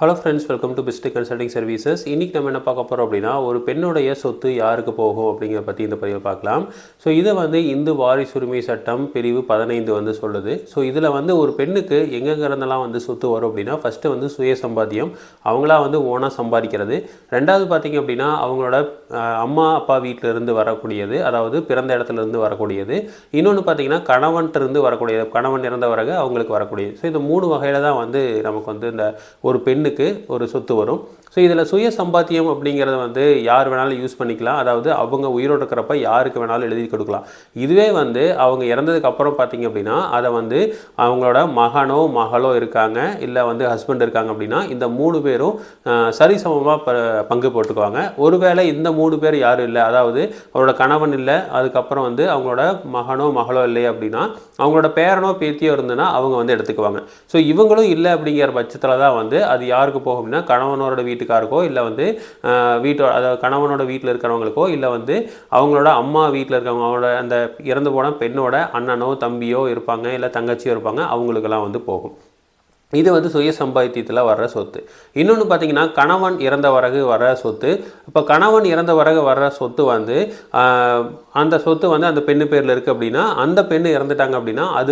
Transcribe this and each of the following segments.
Hello friends, welcome to best consulting services. இன்றைக்கி நம்ம என்ன பார்க்க போகிறோம் அப்படின்னா, ஒரு பெண்ணுடைய சொத்து யாருக்கு போகும் அப்படிங்கிற பற்றி இந்த பதிவில் பார்க்கலாம். ஸோ இதை இந்து வாரிசுரிமை சட்டம் பிரிவு 15 சொல்லுது. ஸோ இதில் ஒரு பெண்ணுக்கு எங்கெங்கிறதெல்லாம் சொத்து வரும் அப்படின்னா, ஃபஸ்ட்டு சுய சம்பாத்தியம், அவங்களா ஓனாக சம்பாதிக்கிறது. ரெண்டாவது பார்த்திங்க அப்படின்னா, அவங்களோட அம்மா அப்பா வீட்டிலிருந்து வரக்கூடியது, அதாவது பிறந்த இடத்துலேருந்து வரக்கூடியது. இன்னொன்று பார்த்திங்கன்னா கணவன்கிட்டருந்து வரக்கூடியது, கணவன் இறந்த பிறகு அவங்களுக்கு வரக்கூடியது. ஸோ இந்த 3 வகையில் தான் நமக்கு இந்த ஒரு பெண்ணுக்கு ஒரு சொத்து வரும். ஸோ இதில் சுய சம்பாத்தியம் அப்படிங்கிறத யார் வேணாலும் யூஸ் பண்ணிக்கலாம். அதாவது அவங்க உயிரோடு இருக்கிறப்ப யாருக்கு வேணாலும் எழுதி கொடுக்கலாம். இதுவே அவங்க இறந்ததுக்கு அப்புறம் பார்த்திங்க அப்படின்னா, அதை அவங்களோட மகனோ மகளோ இருக்காங்க, இல்லை ஹஸ்பண்ட் இருக்காங்க அப்படின்னா, இந்த 3 பேரும் சரிசமமாக பங்கு போட்டுக்குவாங்க. ஒருவேளை இந்த 3 பேர் யாரும் இல்லை, அதாவது அவரோட கணவன் இல்லை, அதுக்கப்புறம் அவங்களோட மகனோ மகளோ இல்லை அப்படின்னா, அவங்களோட பேரனோ பேத்தியோ இருந்ததுன்னா அவங்க எடுத்துக்குவாங்க. ஸோ இவங்களும் இல்லை அப்படிங்கிற பட்சத்தில் தான் அது யாருக்கு போகும் அப்படின்னா, கணவனோட வீட்டுக்காருக்கோ, இல்லை வீட்டோட, அதாவது கணவனோட வீட்டில் இருக்கிறவங்களுக்கோ, இல்லை அவங்களோட அம்மா வீட்டில் இருக்கிறவங்க, அவங்களோட அந்த இறந்து போன பெண்ணோட அண்ணனோ தம்பியோ இருப்பாங்க, இல்லை தங்கச்சியோ இருப்பாங்க, அவங்களுக்கெல்லாம் போகும். இது சுய சம்பாத்தியத்தில் வர்ற சொத்து. இன்னொன்று பார்த்திங்கன்னா, கணவன் இறந்த பிறகு வர சொத்து. இப்போ கணவன் இறந்த பிறகு வர்ற சொத்து அந்த சொத்து அந்த பெண்ணு பேரில் இருக்குது அப்படின்னா, அந்த பெண்ணு இறந்துட்டாங்க அப்படின்னா, அது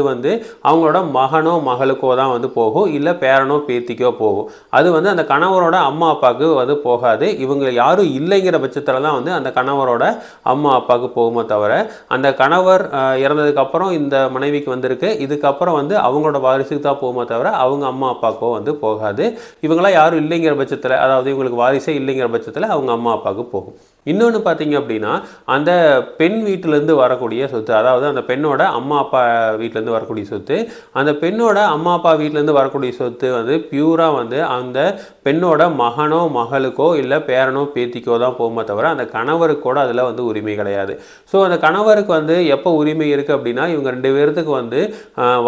அவங்களோட மகனோ மகளுக்கோ தான் போகும், இல்லை பேரனோ பேத்திக்கோ போகும். அது அந்த கணவரோட அம்மா அப்பாவுக்கு போகாது. இவங்க யாரும் இல்லைங்கிற பட்சத்தில் தான் அந்த கணவரோட அம்மா அப்பாவுக்கு போகுமோ தவிர, அந்த கணவர் இறந்ததுக்கப்புறம் இந்த மனைவிக்கு வந்திருக்கு, இதுக்கப்புறம் அவங்களோட வாரிசுக்கு தான் போகுமோ தவிர அவங்க அம்மா அப்பாவுக்கோ போகாது. இவங்களாம் யாரும் இல்லைங்கிற பட்சத்தில், அதாவது இவங்களுக்கு வாரிசே இல்லைங்கிற பட்சத்தில் அவங்க அம்மா அப்பாவுக்கு போகும். இன்னொன்று பார்த்திங்க அப்படின்னா, அந்த பெண் வீட்டிலேருந்து வரக்கூடிய சொத்து, அதாவது அந்த பெண்ணோட அம்மா அப்பா வீட்டிலேருந்து வரக்கூடிய சொத்து, அந்த பெண்ணோட அம்மா அப்பா வீட்டிலேருந்து வரக்கூடிய சொத்து பியூராக அந்த பெண்ணோட மகனோ மகளுக்கோ, இல்லை பேரனோ பேத்திக்கோ தான் போகுமே தவிர, அந்த கணவருக்கு கூட அதில் உரிமை கிடையாது. ஸோ அந்த கணவருக்கு எப்போ உரிமை இருக்குது அப்படின்னா, இவங்க 2 பேர்த்துக்கு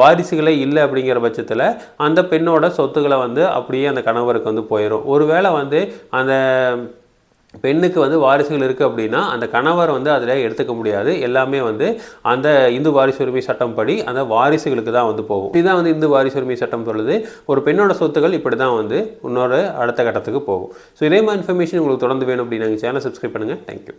வாரிசுகளே இல்லை அப்படிங்கிற பட்சத்தில் அந்த பெண்ணோட சொத்துக்களை அப்படியே அந்த கணவருக்கு போயிடும். ஒருவேளை அந்த பெண்ணுக்கு வாரிசுகள் இருக்குது அப்படின்னா, அந்த கணவர் அதில் எடுத்துக்க முடியாது. எல்லாமே அந்த இந்து வாரிசுரிமை சட்டம் படி அந்த வாரிசுகளுக்கு தான் போகும். இதுதான் இந்து வாரிசுரிமை சட்டம் சொல்லுது. ஒரு பெண்ணோட சொத்துக்கள் இப்படி தான் இன்னொரு அடுத்த கட்டத்துக்கு போகும். ஸோ இதே மாதிரி இன்ஃபர்மேஷன் உங்களுக்கு தொடர்ந்து வேணும் அப்படின்னா சேனலை சப்ஸ்கிரைப் பண்ணுங்கள். தேங்க்யூ.